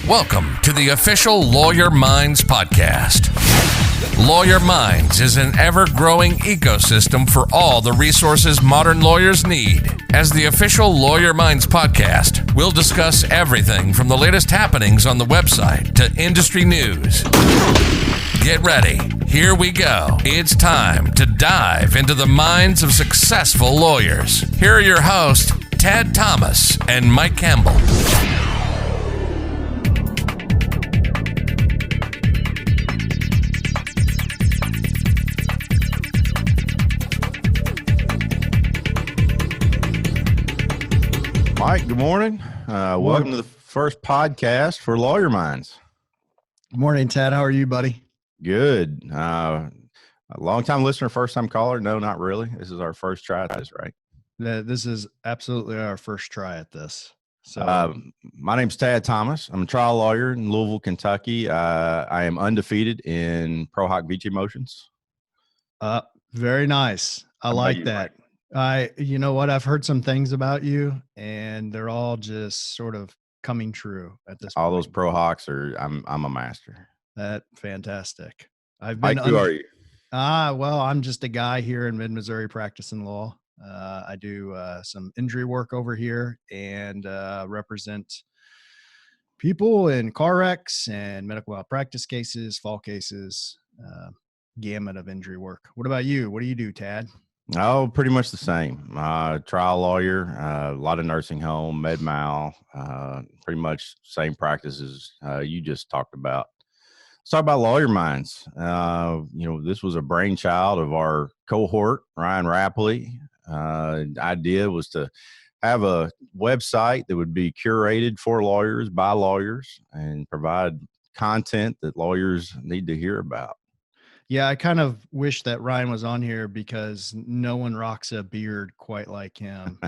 Welcome to the official Lawyer Minds podcast. Lawyer Minds is an ever-growing ecosystem for all the resources modern lawyers need. As the official Lawyer Minds podcast, we'll discuss everything from the latest happenings on the website to industry news. Get ready. Here we go. It's time to dive into the minds of successful lawyers. Here are your hosts, Thomas and Mike Campbell. Mike, good morning. Welcome to the first podcast for Lawyer Minds. Good morning, Ted. How are you, buddy? Good. A long-time listener, first-time caller? No, not really. This is our first try at this, right? This is absolutely our first try at this. So, my name's Thomas. I'm a trial lawyer in Louisville, Kentucky. I am undefeated in Pro Hoc Vici motions. Very nice. I like that. You know what? I've heard some things about you, and they're all just sort of coming true at this point. All those Pro Hocs I'm a master. Fantastic. Mike, who are you? Well, I'm just a guy here in mid-Missouri practicing law. I do some injury work over here and represent people in car wrecks and medical malpractice cases, fall cases, gamut of injury work. What about you? What do you do, Tad? Oh, pretty much the same. Trial lawyer, a lot of nursing home, med mal, pretty much same practices you just talked about. Let's talk about Lawyer Minds. This was a brainchild of our cohort, Ryan Rapley. The idea was to have a website that would be curated for lawyers by lawyers and provide content that lawyers need to hear about. Yeah, I kind of wish that Ryan was on here because no one rocks a beard quite like him.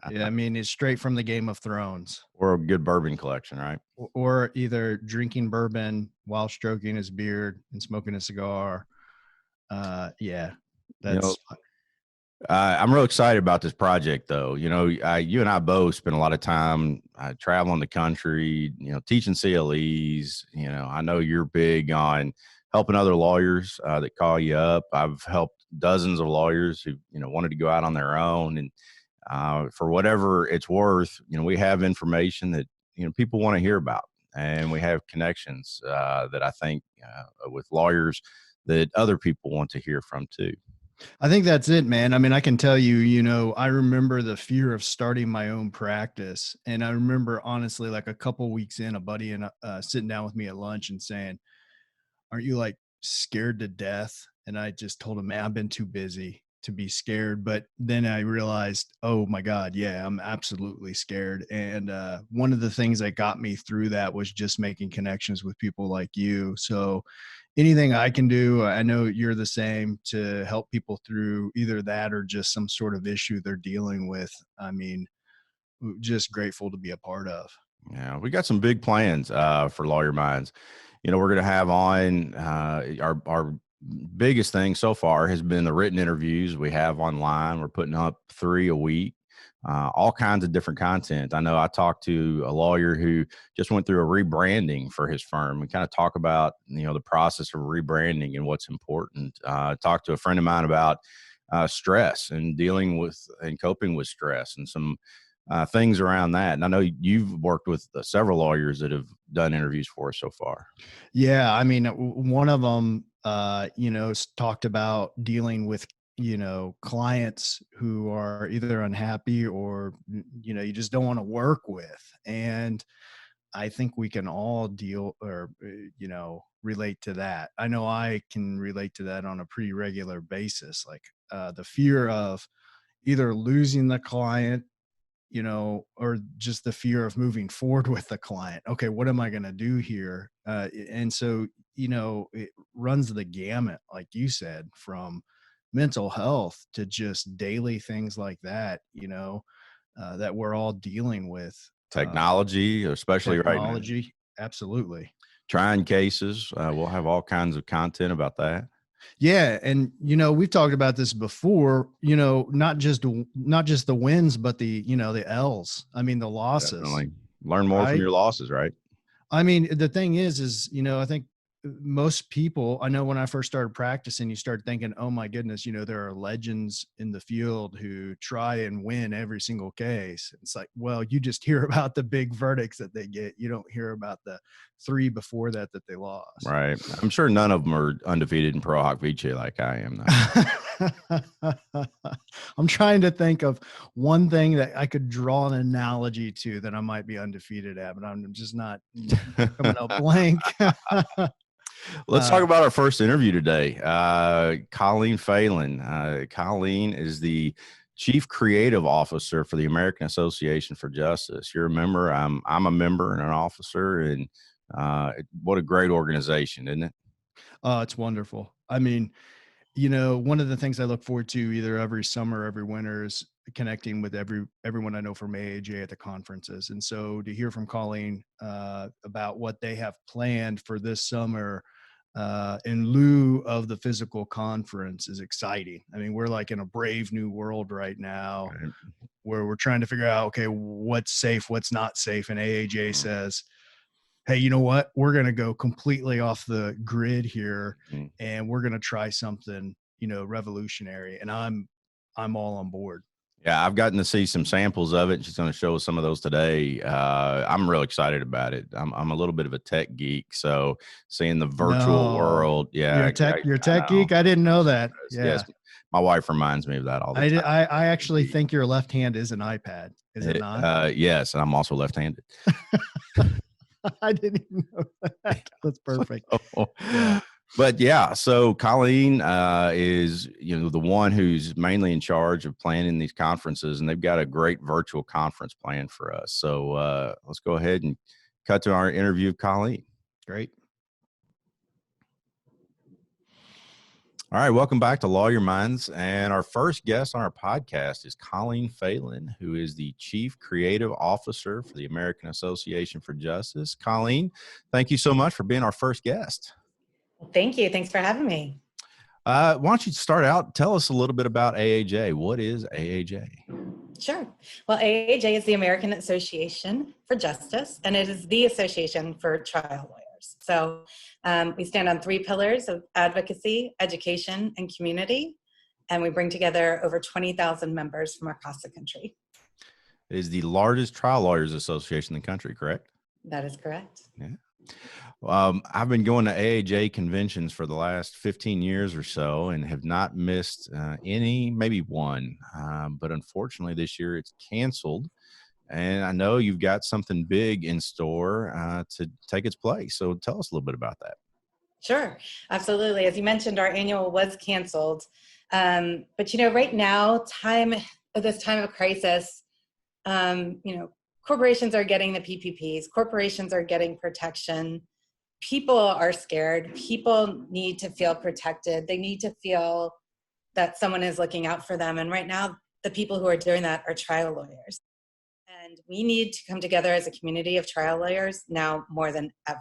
Yeah, I mean, it's straight from the Game of Thrones. Or a good bourbon collection, right? Or either drinking bourbon while stroking his beard and smoking a cigar. That's... I'm real excited about this project, though. You and I both spend a lot of time traveling the country, teaching CLEs. I know you're big on helping other lawyers that call you up. I've helped dozens of lawyers who, wanted to go out on their own. And for whatever it's worth, we have information that, people want to hear about. And we have connections that I think with lawyers that other people want to hear from too. I think that's it, man. I mean, I can tell you, I remember the fear of starting my own practice. And I remember honestly, like a couple weeks in, a buddy and sitting down with me at lunch and saying, "Aren't you like scared to death?" And I just told him, "Man, I've been too busy to be scared." But then I realized, oh my God, yeah, I'm absolutely scared. And one of the things that got me through that was just making connections with people like you. So anything I can do, I know you're the same, to help people through either that or just some sort of issue they're dealing with. I mean, just grateful to be a part of. Yeah, we got some big plans for Lawyer Minds. We're going to have on our biggest thing so far has been the written interviews we have online. We're putting up 3 a week, all kinds of different content. I know I talked to a lawyer who just went through a rebranding for his firm. We kind of talk about, the process of rebranding and what's important. Talked to a friend of mine about stress and dealing with and coping with stress and some things around that. And I know you've worked with several lawyers that have done interviews for us so far. Yeah. I mean, one of them, talked about dealing with, clients who are either unhappy or, you just don't want to work with. And I think we can all deal or, relate to that. I know I can relate to that on a pretty regular basis. Like the fear of either losing the client, or just the fear of moving forward with the client. Okay, what am I going to do here? And so, it runs the gamut, like you said, from mental health to just daily things like that, that we're all dealing with. Technology, especially right now. Technology, absolutely. Trying cases. We'll have all kinds of content about that. Yeah. And, we've talked about this before, not just the wins, but the L's. I mean, the losses. Definitely. Learn more from your losses, right? I mean, the thing is, I think most people, I know when I first started practicing, you start thinking, oh my goodness, there are legends in the field who try and win every single case. It's like, well, you just hear about the big verdicts that they get. You don't hear about the 3 before that they lost. Right. I'm sure none of them are undefeated in Pro Hoc Vice like I am, though. I'm trying to think of one thing that I could draw an analogy to that I might be undefeated at, but I'm just not coming up blank. Let's talk about our first interview today. Colleen Phallen. Colleen is the Chief Creative Officer for the American Association for Justice. You're a member. I'm a member and an officer, and what a great organization, isn't it? It's wonderful. I mean, one of the things I look forward to either every summer or every winter is connecting with everyone I know from AAJ at the conferences. And so to hear from Colleen about what they have planned for this summer in lieu of the physical conference is exciting. I mean, we're like in a brave new world right now where we're trying to figure out, okay, what's safe, what's not safe. And AAJ says, hey, you know what? We're going to go completely off the grid here and we're going to try something, revolutionary. And I'm all on board. Yeah, I've gotten to see some samples of it. She's going to show us some of those today. I'm real excited about it. I'm a little bit of a tech geek, so seeing the virtual world. Yeah, you're a tech geek. I didn't know that. Yeah. Yes, my wife reminds me of that all the time. I actually think your left hand is an iPad. Is it not? Yes, and I'm also left-handed. I didn't even know that. That's perfect. Yeah. But yeah, so Colleen is, the one who's mainly in charge of planning these conferences, and they've got a great virtual conference planned for us. So let's go ahead and cut to our interview of Colleen. Great. All right, welcome back to Lawyer Minds. And our first guest on our podcast is Colleen Phallen, who is the Chief Creative Officer for the American Association for Justice. Colleen, thank you so much for being our first guest. Thank you. Thanks for having me. Why don't you start out? Tell us a little bit about AAJ. What is AAJ? Sure. Well, AAJ is the American Association for Justice, and it is the association for trial lawyers. So we stand on 3 pillars of advocacy, education, and community, and we bring together over 20,000 members from across the country. It is the largest trial lawyers association in the country, correct? That is correct. Yeah. I've been going to AAJ conventions for the last 15 years or so and have not missed any, maybe one. But unfortunately, this year it's canceled. And I know you've got something big in store to take its place. So tell us a little bit about that. Sure. Absolutely. As you mentioned, our annual was canceled. But, right now, at this time of crisis, corporations are getting the PPPs. Corporations are getting protection. People are scared. People need to feel protected. They need to feel that someone is looking out for them. And right now, the people who are doing that are trial lawyers. And we need to come together as a community of trial lawyers now more than ever.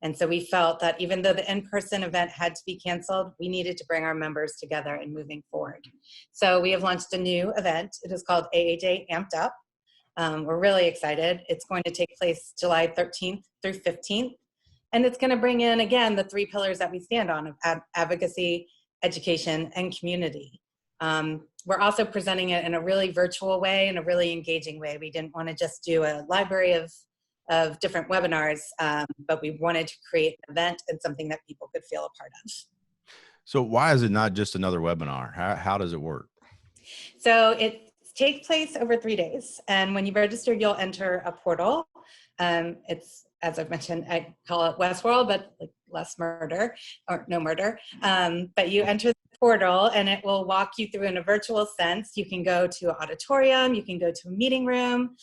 And so we felt that even though the in-person event had to be canceled, we needed to bring our members together and moving forward. So we have launched a new event. It is called AAJ Amped Up. We're really excited. It's going to take place July 13th through 15th. And it's going to bring in, again, the 3 pillars that we stand on of advocacy, education, and community. We're also presenting it in a really virtual way, in a really engaging way. We didn't want to just do a library of different webinars, but we wanted to create an event and something that people could feel a part of. So why is it not just another webinar? How does it work? So it takes place over 3 days. And when you register, you'll enter a portal. It's, as I've mentioned, I call it Westworld, but like less murder or no murder. But you enter the portal and it will walk you through in a virtual sense. You can go to an auditorium, you can go to a meeting room.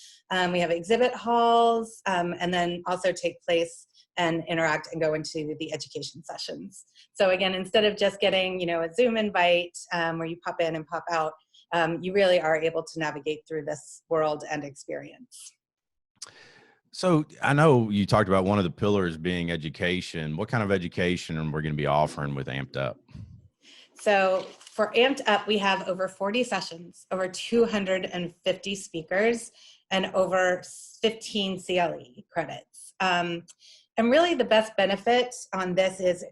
We have exhibit halls, and then also take place and interact and go into the education sessions. So again, instead of just getting, a Zoom invite where you pop in and pop out, you really are able to navigate through this world and experience. So I know you talked about one of the pillars being education. What kind of education are we going to be offering with Amped Up? So for Amped Up, we have over 40 sessions, over 250 speakers, and over 15 CLE credits. And really the best benefit on this is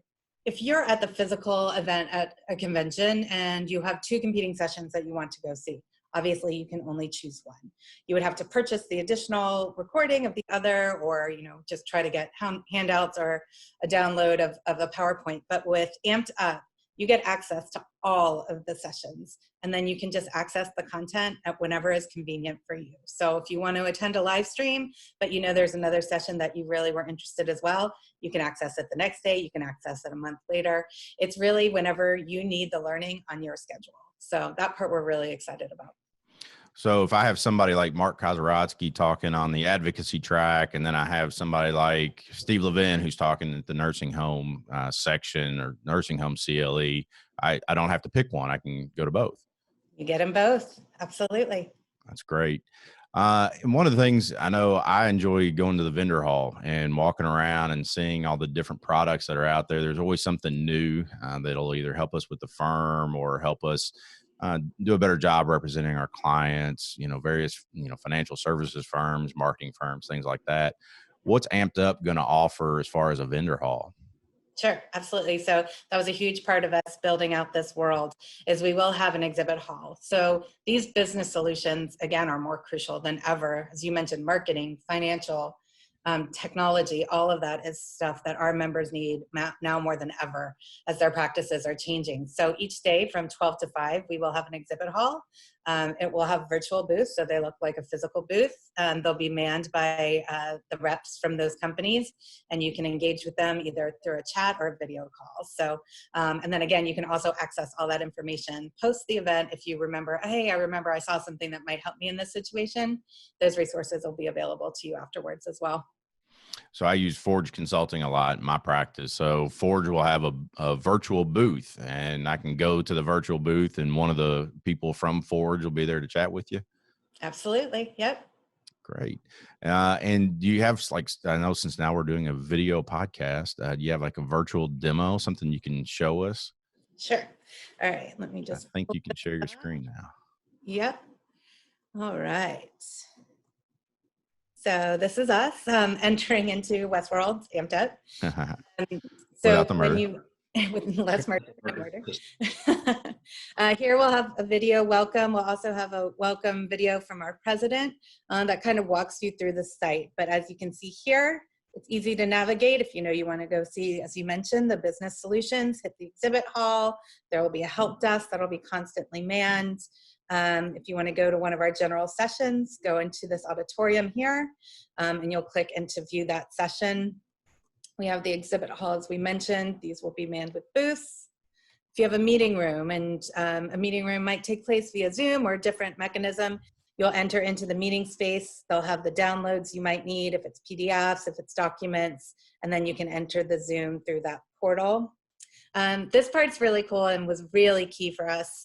if you're at the physical event at a convention and you have 2 competing sessions that you want to go see, obviously you can only choose one. You would have to purchase the additional recording of the other, or, just try to get handouts or a download of a PowerPoint. But with Amped Up, you get access to all of the sessions, and then you can just access the content at whenever is convenient for you. So if you want to attend a live stream, but there's another session that you really were interested as well, you can access it the next day, you can access it a month later. It's really whenever you need the learning on your schedule. So that part we're really excited about. So if I have somebody like Mark Kozorodsky talking on the advocacy track, and then I have somebody like Steve Levin who's talking at the nursing home section or nursing home CLE, I don't have to pick one. I can go to both. You get them both. Absolutely. That's great. And one of the things I know I enjoy going to the vendor hall and walking around and seeing all the different products that are out there. There's always something new that'll either help us with the firm or help us do a better job representing our clients, various, financial services firms, marketing firms, things like that. What's Amped Up going to offer as far as a vendor hall? Sure, absolutely. So that was a huge part of us building out this world, is we will have an exhibit hall. So these business solutions, again, are more crucial than ever. As you mentioned, marketing, financial, technology, all of that is stuff that our members need now more than ever as their practices are changing. So each day from 12 to 5, we will have an exhibit hall. It will have virtual booths, so they look like a physical booth. They'll be manned by the reps from those companies, and you can engage with them either through a chat or a video call. So, and then again, you can also access all that information post the event. If you remember, hey, I remember I saw something that might help me in this situation, those resources will be available to you afterwards as well. So I use Forge Consulting a lot in my practice. So Forge will have a virtual booth, and I can go to the virtual booth and one of the people from Forge will be there to chat with you. Absolutely. Yep. Great. And do you have, like, I know since now we're doing a video podcast, do you have like a virtual demo, something you can show us? Sure. All right. Let me just. I think you can share your screen now. Yep. All right. So this is us entering into Westworld, Amped Up. So when you, with less murder. Here we'll have a video welcome. We'll also have a welcome video from our president that kind of walks you through the site. But as you can see here, it's easy to navigate. If you want to go see, as you mentioned, the business solutions, hit the exhibit hall. There will be a help desk that'll be constantly manned. If you want to go to one of our general sessions, go into this auditorium here, and you'll click into view that session. We have the exhibit hall, as we mentioned. These will be manned with booths. If you have a meeting room, and a meeting room might take place via Zoom or a different mechanism, you'll enter into the meeting space. They'll have the downloads you might need, if it's PDFs, if it's documents, and then you can enter the Zoom through that portal. This part's really cool and was really key for us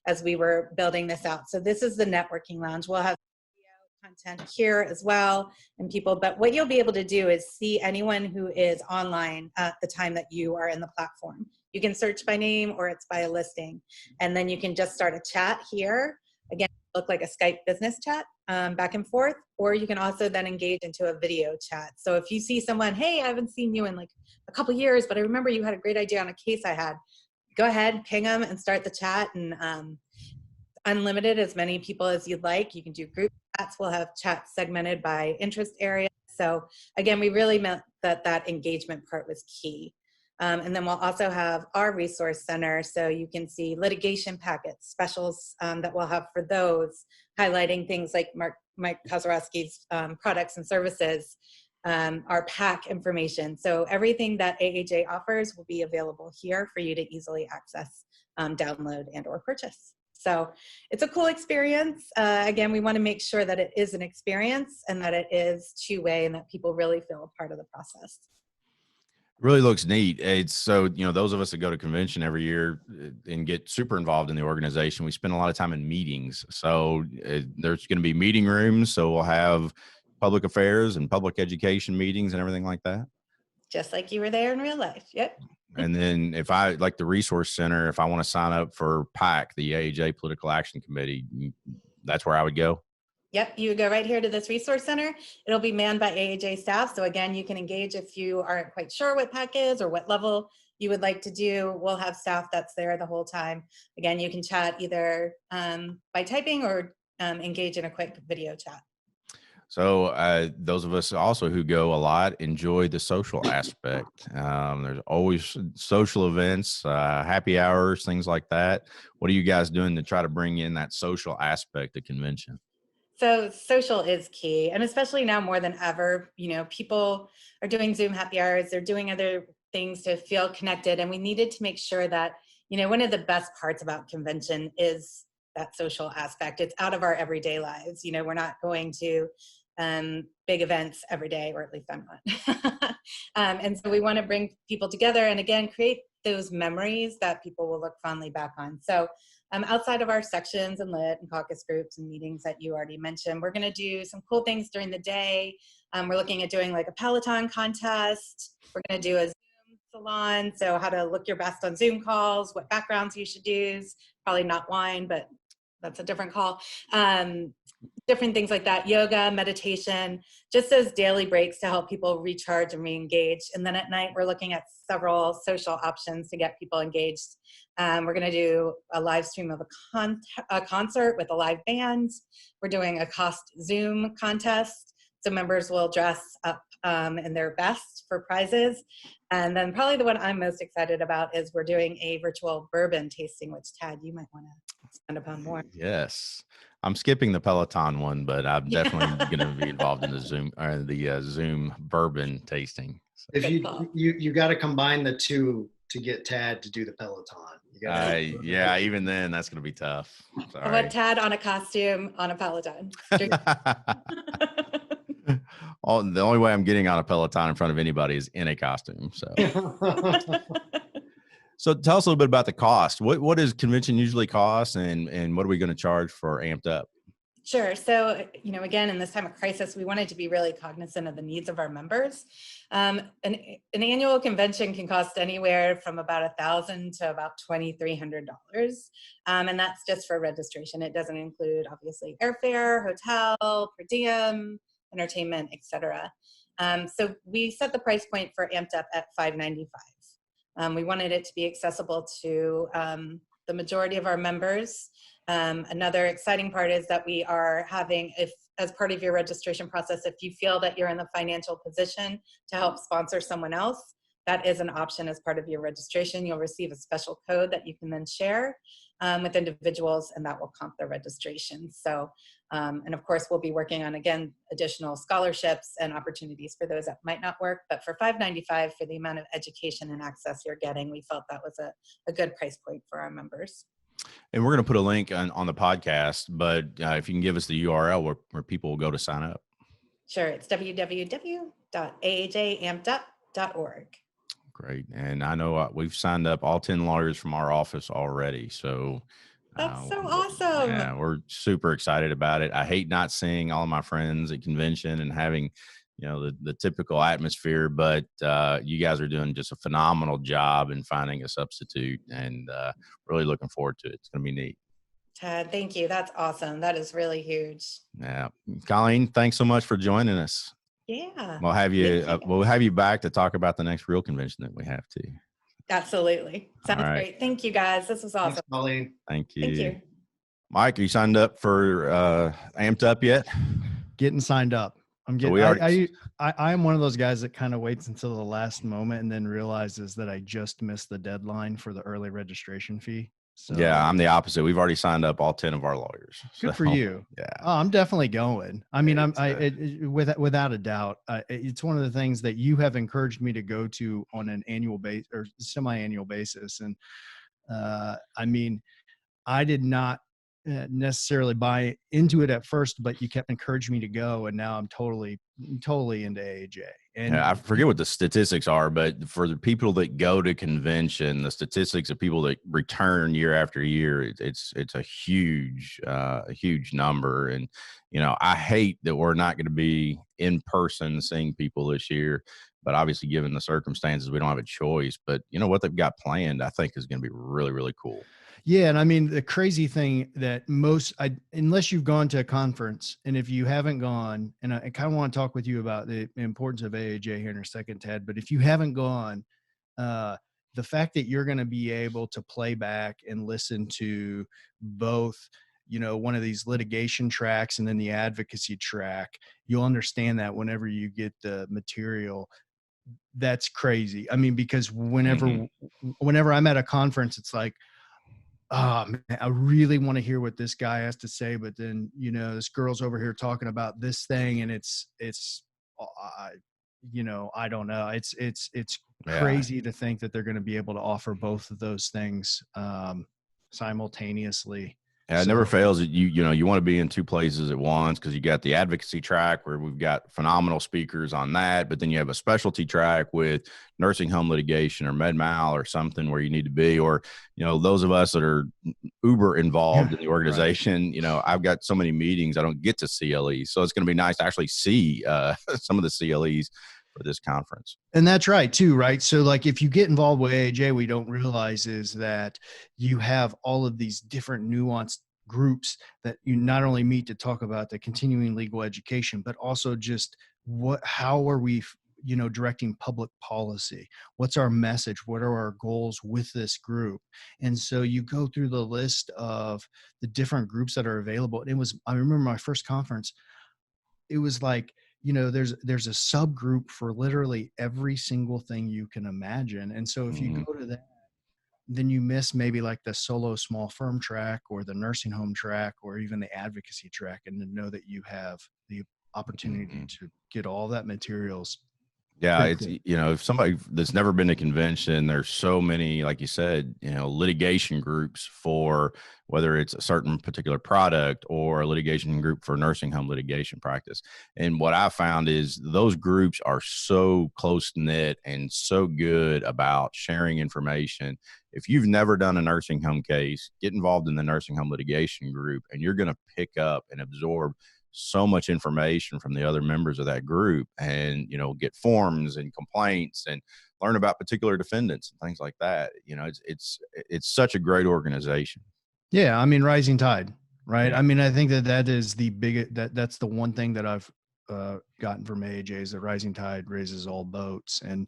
as we were building this out. So this is the networking lounge. We'll have video content here as well, and people, but what you'll be able to do is see anyone who is online at the time that you are in the platform. You can search by name or it's by a listing, and then you can just start a chat here. Again, look like a Skype business chat back and forth, or you can also then engage into a video chat. So if you see someone, hey, I haven't seen you in like a couple years, but I remember you had a great idea on a case I had, go ahead, ping them and start the chat, and unlimited, as many people as you'd like. You can do group chats. We'll have chats segmented by interest area. So again, we really meant that engagement part was key. And then we'll also have our resource center, so you can see litigation packets, specials that we'll have for those, highlighting things like Mike Kozorodsky's products and services, our PAC information. So everything that AAJ offers will be available here for you to easily access, download, and or purchase. So it's a cool experience. Again, we want to make sure that it is an experience and that it is two-way and that people really feel a part of the process. Really looks neat. It's so, those of us that go to convention every year and get super involved in the organization, we spend a lot of time in meetings. So there's going to be meeting rooms. So we'll have public affairs and public education meetings and everything like that. Just like you were there in real life. Yep. And then if I like the resource center, if I want to sign up for PAC, the AAJ Political Action Committee, that's where I would go. Yep, you go right here to this resource center. It'll be manned by AAJ staff. So again, you can engage if you aren't quite sure what pack is or what level you would like to do. We'll have staff that's there the whole time. Again, you can chat either by typing or engage in a quick video chat. So those of us also who go a lot enjoy the social aspect. There's always social events, happy hours, things like that. What are you guys doing to try to bring in that social aspect of convention? So social is key, and especially now more than ever, people are doing Zoom happy hours, they're doing other things to feel connected, and we needed to make sure that, one of the best parts about convention is that social aspect. It's out of our everyday lives. We're not going to big events every day, or at least I'm not. And so we want to bring people together and again, create those memories that people will look fondly back on. So outside of our sections and lit and caucus groups and meetings that you already mentioned, we're going to do some cool things during the day. We're looking at doing like a Peloton contest. We're going to do a Zoom salon. So how to look your best on Zoom calls, what backgrounds you should use, probably not wine, but that's a different call. Different things like that, yoga, meditation, just those daily breaks to help people recharge and re-engage. And then at night, we're looking at several social options to get people engaged. We're going to do a live stream of a concert with a live band. We're doing a cost Zoom contest. So members will dress up in their best for prizes. And then probably the one I'm most excited about is we're doing a virtual bourbon tasting, which Tad, you might want to expand upon more. Yes. I'm skipping the Peloton one, but I'm definitely going to be involved in the Zoom bourbon tasting. So. If you got to combine the two to get Tad to do the Peloton. Yeah, even then that's going to be tough. Sorry. I want Tad on a costume on a Peloton. The only way I'm getting on a Peloton in front of anybody is in a costume. So. So tell us a little bit about the cost. What does convention usually cost, and what are we going to charge for Amped Up? Sure. So, again, in this time of crisis, we wanted to be really cognizant of the needs of our members. An annual convention can cost anywhere from about $1,000 to about $2,300. And that's just for registration. It doesn't include, obviously, airfare, hotel, per diem, entertainment, etc. So we set the price point for Amped Up at $595. We wanted it to be accessible to the majority of our members. Another exciting part is that we are having, if as part of your registration process, if you feel that you're in the financial position to help sponsor someone else, that is an option as part of your registration. You'll receive a special code that you can then share with individuals, and that will comp their registration. So, and of course, we'll be working on, again, additional scholarships and opportunities for those that might not work. But for $595, for the amount of education and access you're getting, we felt that was a good price point for our members. And we're going to put a link on the podcast, but if you can give us the URL where people will go to sign up. Sure. It's www.aajamped.org. Great. And I know we've signed up all 10 lawyers from our office already. So that's so awesome. Yeah, we're super excited about it. I hate not seeing all of my friends at convention and having, the typical atmosphere, but you guys are doing just a phenomenal job in finding a substitute, and really looking forward to it. It's going to be neat. Ted, thank you. That's awesome. That is really huge. Yeah. Colleen, thanks so much for joining us. Yeah. We'll have you back to talk about the next real convention that we have too. Absolutely. Sounds great. Thank you, guys. This was awesome. Thanks, Colleen. Thank you. Thank you. Mike, are you signed up for Amped Up yet? Getting signed up. I'm getting. I am one of those guys that kind of waits until the last moment and then realizes that I just missed the deadline for the early registration fee. So, yeah, I'm the opposite. We've already signed up all 10 of our lawyers. Good for you. Yeah, I'm definitely going. I mean, without a doubt, it's one of the things that you have encouraged me to go to on an annual base or semi-annual basis. And I mean, I did not necessarily buy into it at first, but you kept encouraging me to go, and now I'm totally into AAJ. And I forget what the statistics are, but for the people that go to convention, the statistics of people that return year after year, it's a huge number. And I hate that we're not going to be in person seeing people this year, but obviously given the circumstances, we don't have a choice. But what they've got planned, I think, is going to be really, really cool. Yeah. And I mean, the crazy thing that unless you've gone to a conference, and if you haven't gone, and I kind of want to talk with you about the importance of AAJ here in a second, Ted, but if you haven't gone, the fact that you're going to be able to play back and listen to both, one of these litigation tracks and then the advocacy track, you'll understand that whenever you get the material. That's crazy. I mean, because whenever I'm at a conference, it's like, oh man, I really want to hear what this guy has to say, but then this girl's over here talking about this thing, and it's I I don't know. It's Yeah. crazy to think that they're going to be able to offer both of those things simultaneously. Yeah, it never fails that you want to be in two places at once, because you got the advocacy track where we've got phenomenal speakers on that, but then you have a specialty track with nursing home litigation or med mal or something where you need to be, or those of us that are uber involved in the organization. Right. I've got so many meetings I don't get to CLE, so it's going to be nice to actually see some of the CLEs for this conference. And that's right too, right? So like if you get involved with AAJ, we don't realize is that you have all of these different nuanced groups that you not only meet to talk about the continuing legal education, but also just how are we, directing public policy? What's our message? What are our goals with this group? And so you go through the list of the different groups that are available. And I remember my first conference, it was like, there's a subgroup for literally every single thing you can imagine. And so if you go to that, then you miss maybe like the solo small firm track or the nursing home track or even the advocacy track, and to know that you have the opportunity to get all that materials. Yeah, it's if somebody that's never been to convention, there's so many, like you said, litigation groups for whether it's a certain particular product or a litigation group for nursing home litigation practice. And what I found is those groups are so close knit and so good about sharing information. If you've never done a nursing home case, get involved in the nursing home litigation group, and you're going to pick up and absorb so much information from the other members of that group, and get forms and complaints and learn about particular defendants and things like that. It's such a great organization. Yeah, I mean, rising tide, right? Yeah. I mean, I think that is the biggest, that's the one thing that I've gotten from AAJ is that rising tide raises all boats. And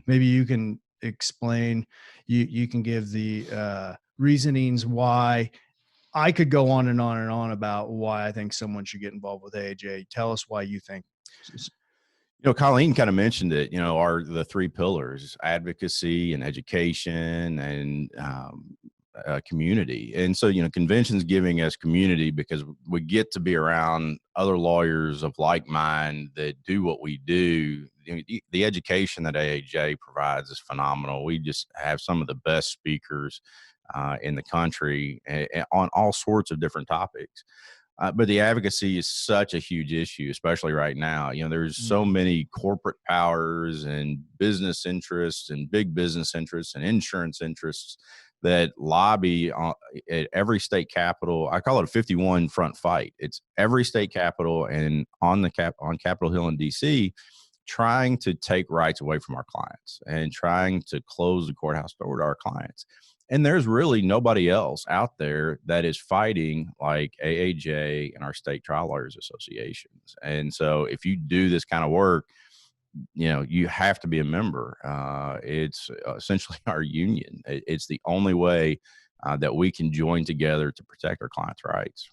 maybe you can explain, you can give the reasonings why. I could go on and on and on about why I think someone should get involved with AAJ. Tell us why you think. Colleen kind of mentioned it, are the three pillars: advocacy and education and community. And so, conventions giving us community because we get to be around other lawyers of like mind that do what we do. The education that AAJ provides is phenomenal. We just have some of the best speakers in the country on all sorts of different topics. But the advocacy is such a huge issue, especially right now. There's so many corporate powers and business interests and big business interests and insurance interests that lobby at every state capital. I call it a 51 front fight. It's every state capital and on Capitol Hill in DC, trying to take rights away from our clients and trying to close the courthouse door to our clients. And there's really nobody else out there that is fighting like AAJ and our state trial lawyers associations. And so if you do this kind of work, you have to be a member. It's essentially our union. It's the only way that we can join together to protect our clients' rights.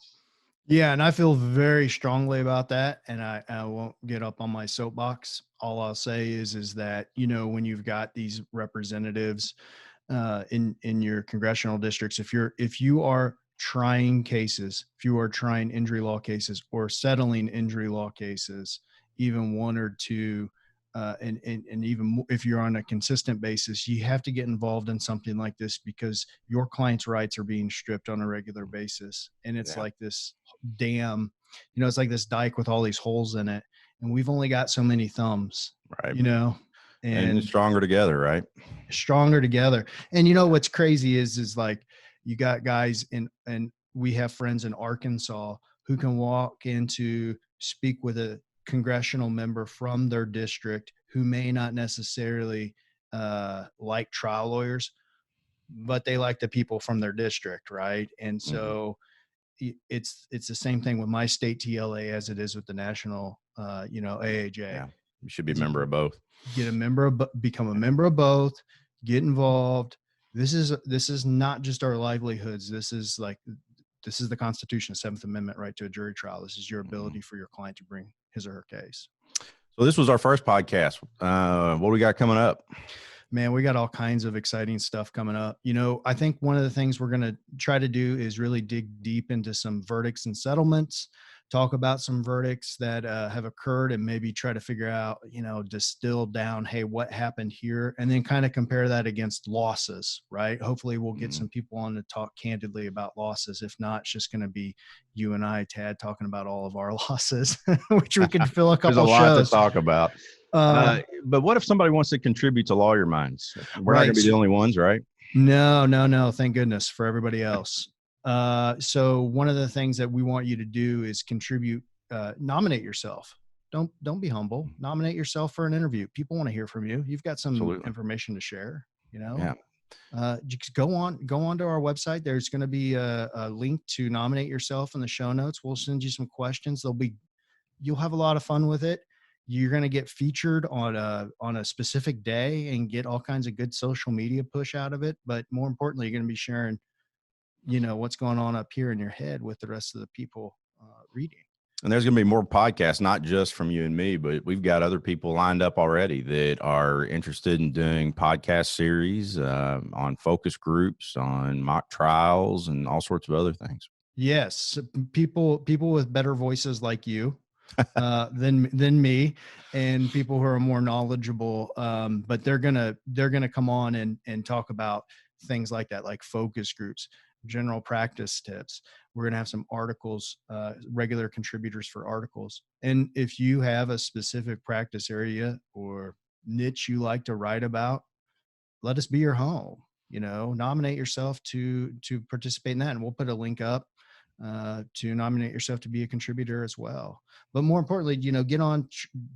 Yeah, and I feel very strongly about that, and I won't get up on my soapbox. All I'll say is that when you've got these representatives in your congressional districts, if you are trying cases, if you are trying injury law cases or settling injury law cases, even one or two, and even if you're on a consistent basis, you have to get involved in something like this because your clients' rights are being stripped on a regular basis. And it's like this dam, it's like this dike with all these holes in it. And we've only got so many thumbs, right? And stronger together, right? Stronger together. And what's crazy is like you got guys and we have friends in Arkansas who can walk in to speak with a congressional member from their district who may not necessarily like trial lawyers, but they like the people from their district, right? And so it's the same thing with my state TLA as it is with the national, AAJ. Yeah, you should be a member of both. Become a member of both. Get involved. This is not just our livelihoods. This is the Constitution, Seventh Amendment right to a jury trial. This is your ability for your client to bring his or her case. So this was our first podcast. What do we got coming up? Man, we got all kinds of exciting stuff coming up. I think one of the things we're going to try to do is really dig deep into some verdicts and settlements, talk about some verdicts that have occurred, and maybe try to figure out, distill down, hey, what happened here? And then kind of compare that against losses, right? Hopefully we'll get some people on to talk candidly about losses. If not, it's just going to be you and I, Tad, talking about all of our losses, which we could fill a couple shows. There's a lot shows to talk about. But what if somebody wants to contribute to Lawyer Minds? We're not going to be the only ones, right? No. Thank goodness for everybody else. So one of the things that we want you to do is contribute, nominate yourself. Don't be humble. Nominate yourself for an interview. People want to hear from you. You've got some information to share, Yeah. Just go on to our website. There's going to be a link to nominate yourself in the show notes. We'll send you some questions. You'll have a lot of fun with it. You're going to get featured on a specific day and get all kinds of good social media push out of it. But more importantly, you're going to be sharing, what's going on up here in your head with the rest of the people reading. And there's going to be more podcasts, not just from you and me, but we've got other people lined up already that are interested in doing podcast series on focus groups, on mock trials, and all sorts of other things. Yes. People with better voices like you. than me, and people who are more knowledgeable, but they're gonna come on and talk about things like that, like focus groups, general practice tips. We're gonna have some articles, regular contributors for articles. And if you have a specific practice area or niche you like to write about, let us be your home. Nominate yourself to participate in that, and we'll put a link up to nominate yourself to be a contributor as well. But more importantly, get on,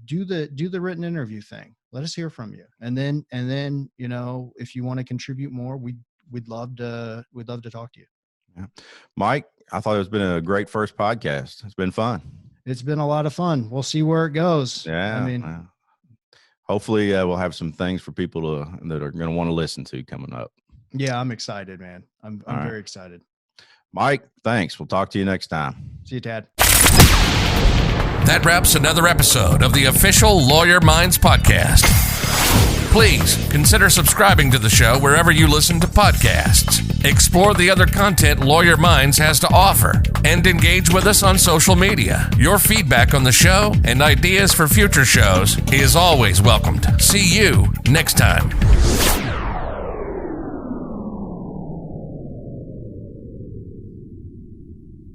do the written interview thing. Let us hear from you. And then, if you want to contribute more, we'd love to talk to you. Yeah. Mike, I thought it's been a great first podcast. It's been fun. It's been a lot of fun. We'll see where it goes. Yeah. Hopefully we'll have some things for people that are going to want to listen to coming up. Yeah. I'm excited, man. I'm very excited. Mike, thanks. We'll talk to you next time. See you, Tad. That wraps another episode of the official Lawyer Minds podcast. Please consider subscribing to the show wherever you listen to podcasts. Explore the other content Lawyer Minds has to offer and engage with us on social media. Your feedback on the show and ideas for future shows is always welcomed. See you next time.